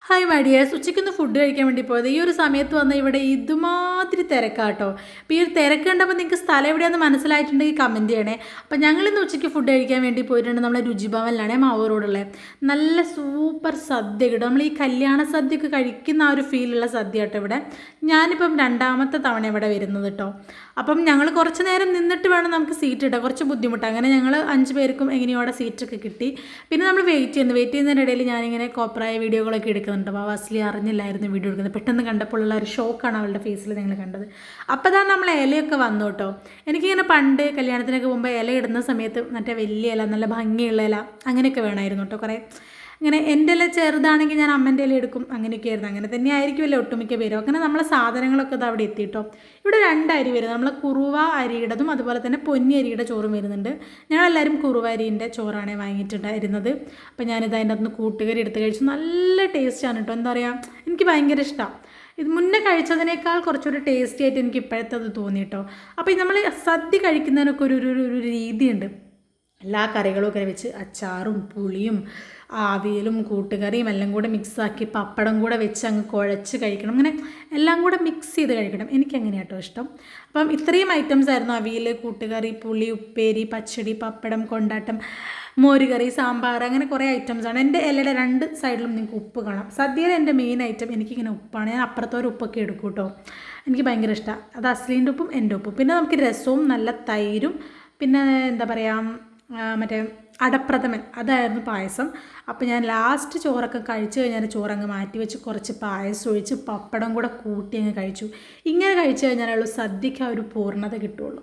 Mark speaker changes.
Speaker 1: Hi my dears, ഉച്ചയ്ക്കൊന്ന് food കഴിക്കാൻ വേണ്ടി പോയത്. ഈ ഒരു സമയത്ത് വന്ന ഇവിടെ ഇതുമാതിരി തിരക്കാട്ടോ. അപ്പോൾ ഈ ഒരു തിരക്ക് കണ്ടപ്പോൾ നിങ്ങൾക്ക് സ്ഥലം എവിടെയാണെന്ന് മനസ്സിലായിട്ടുണ്ടെങ്കിൽ കമൻറ്റ് ചെയ്യണേ. അപ്പോൾ ഞങ്ങളിന്ന് ഉച്ചയ്ക്ക് ഫുഡ് കഴിക്കാൻ വേണ്ടി പോയിട്ടുണ്ട്. നമ്മളെ രുചിഭവനിലാണ് മാവൂർ റോഡുള്ളത്. നല്ല സൂപ്പർ സദ്യ കിട്ടും. നമ്മൾ ഈ കല്യാണ സദ്യയൊക്കെ കഴിക്കുന്ന ആ ഒരു ഫീലുള്ള സദ്യ കേട്ടോ ഇവിടെ. ഞാനിപ്പം രണ്ടാമത്തെ തവണ ഇവിടെ വരുന്നത് കേട്ടോ. അപ്പം ഞങ്ങൾ കുറച്ച് നേരം നിന്നിട്ട് വേണം നമുക്ക് സീറ്റ് കിട്ടാൻ, കുറച്ച് ബുദ്ധിമുട്ടാണ്. അങ്ങനെ ഞങ്ങൾ 5 പേർക്കും എങ്ങനെയോ അവിടെ സീറ്റൊക്കെ കിട്ടി. പിന്നെ നമ്മൾ വെയിറ്റ് ചെയ്യുന്നതിൻ്റെ ഇടയിൽ ഞാനിങ്ങനെ കോപ്പറായ വീഡിയോകളൊക്കെ എടുക്കുന്നുണ്ട്. അപ്പോൾ വസ്ലി അറിഞ്ഞില്ലായിരുന്നു വീഡിയോ എടുക്കുന്നത്. പെട്ടെന്ന് കണ്ടപ്പോൾ ഉള്ള ഒരു ഷോക്കാണ് അവളുടെ ഫേസിൽ നിങ്ങൾ കണ്ടത്. അപ്പോൾ തന്നെ നമ്മൾ ഇലയൊക്കെ വന്നു കേട്ടോ. എനിക്കിങ്ങനെ പണ്ട് കല്യാണത്തിനൊക്കെ പോകുമ്പോൾ ഇല ഇടുന്ന സമയത്ത് മറ്റേ വലിയ ഇല, നല്ല ഭംഗിയുള്ള ഇല അങ്ങനെയൊക്കെ വേണമായിരുന്നു കേട്ടോ. കുറേ അങ്ങനെ എൻ്റെ ഇല ചെറുതാണെങ്കിൽ ഞാൻ അമ്മൻ്റെ ഇല എടുക്കും, അങ്ങനെയൊക്കെ ആയിരുന്നു. അങ്ങനെ തന്നെ ആയിരിക്കുമല്ലോ ഒട്ടുമിക്ക പേരും. അങ്ങനെ നമ്മളെ സാധനങ്ങളൊക്കെ ഇത് അവിടെ എത്തിയിട്ടോ. ഇവിടെ 2 അരി വരുന്നത്, നമ്മളെ കുറുവ അരിയുടേതും അതുപോലെ തന്നെ പൊന്നി അരിയുടെ ചോറും വരുന്നുണ്ട്. ഞങ്ങളെല്ലാവരും കുറുവ അരിൻ്റെ ചോറാണ് വാങ്ങിയിട്ടുണ്ടായിരുന്നത്. അപ്പോൾ ഞാനിത് അതിൻ്റെ അകത്ത് കൂട്ടുകറി എടുത്ത് കഴിച്ചു. നല്ല ടേസ്റ്റാണ് കേട്ടോ. എന്താ പറയുക, എനിക്ക് ഭയങ്കര ഇഷ്ടമാണ്. ഇത് മുന്നേ കഴിച്ചതിനേക്കാൾ കുറച്ചുകൂടി ടേസ്റ്റി ആയിട്ട് എനിക്ക് ഇപ്പോഴത്തെ അത് തോന്നി കേട്ടോ. അപ്പോൾ നമ്മൾ സദ്യ കഴിക്കുന്നതിനൊക്കെ ഒരു രീതിയുണ്ട്. എല്ലാ കറികളും ഒക്കെ വെച്ച് അച്ചാറും പുളിയും ആവിയലും കൂട്ടുകറിയും എല്ലാം കൂടെ മിക്സാക്കി പപ്പടം കൂടെ വെച്ച് അങ്ങ് കുഴച്ച് കഴിക്കണം. അങ്ങനെ എല്ലാം കൂടെ മിക്സ് ചെയ്ത് കഴിക്കണം. എനിക്കങ്ങനെയാണ് കേട്ടോ ഇഷ്ടം. അപ്പം ഇത്രയും ഐറ്റംസ് ആയിരുന്നു: അവിയൽ, കൂട്ടുകറി, പുളി, ഉപ്പേരി, പച്ചടി, പപ്പടം, കൊണ്ടാട്ടം, മോരുകറി, സാമ്പാർ, അങ്ങനെ കുറേ ഐറ്റംസാണ്. എൻ്റെ ഇലയുടെ 2 സൈഡിലും നിങ്ങൾക്ക് ഉപ്പ് കാണാം. സദ്യയിൽ എൻ്റെ മെയിൻ ഐറ്റം എനിക്കിങ്ങനെ ഉപ്പാണ്. ഞാൻ അപ്പുറത്തൊരു ഉപ്പൊക്കെ എടുക്കും കേട്ടോ. എനിക്ക് ഭയങ്കര ഇഷ്ടമാണ്. അത് അസ്ലീൻ്റെ ഉപ്പും എൻ്റെ ഉപ്പും. പിന്നെ നമുക്ക് രസവും നല്ല തൈരും, പിന്നെ എന്താ പറയുക, മറ്റേ അടപ്രഥമൻ, അതായിരുന്നു പായസം. അപ്പോൾ ഞാൻ ലാസ്റ്റ് ചോറൊക്കെ കഴിച്ച് കഴിഞ്ഞാൽ ചോറങ്ങ് മാറ്റി വെച്ച് കുറച്ച് പായസം ഒഴിച്ച് പപ്പടം കൂടെ കൂട്ടി അങ്ങ് കഴിച്ചു. ഇങ്ങനെ കഴിച്ച് കഴിഞ്ഞാലുള്ളൂ സദ്യയ്ക്ക് ആ ഒരു പൂർണ്ണത കിട്ടുള്ളൂ.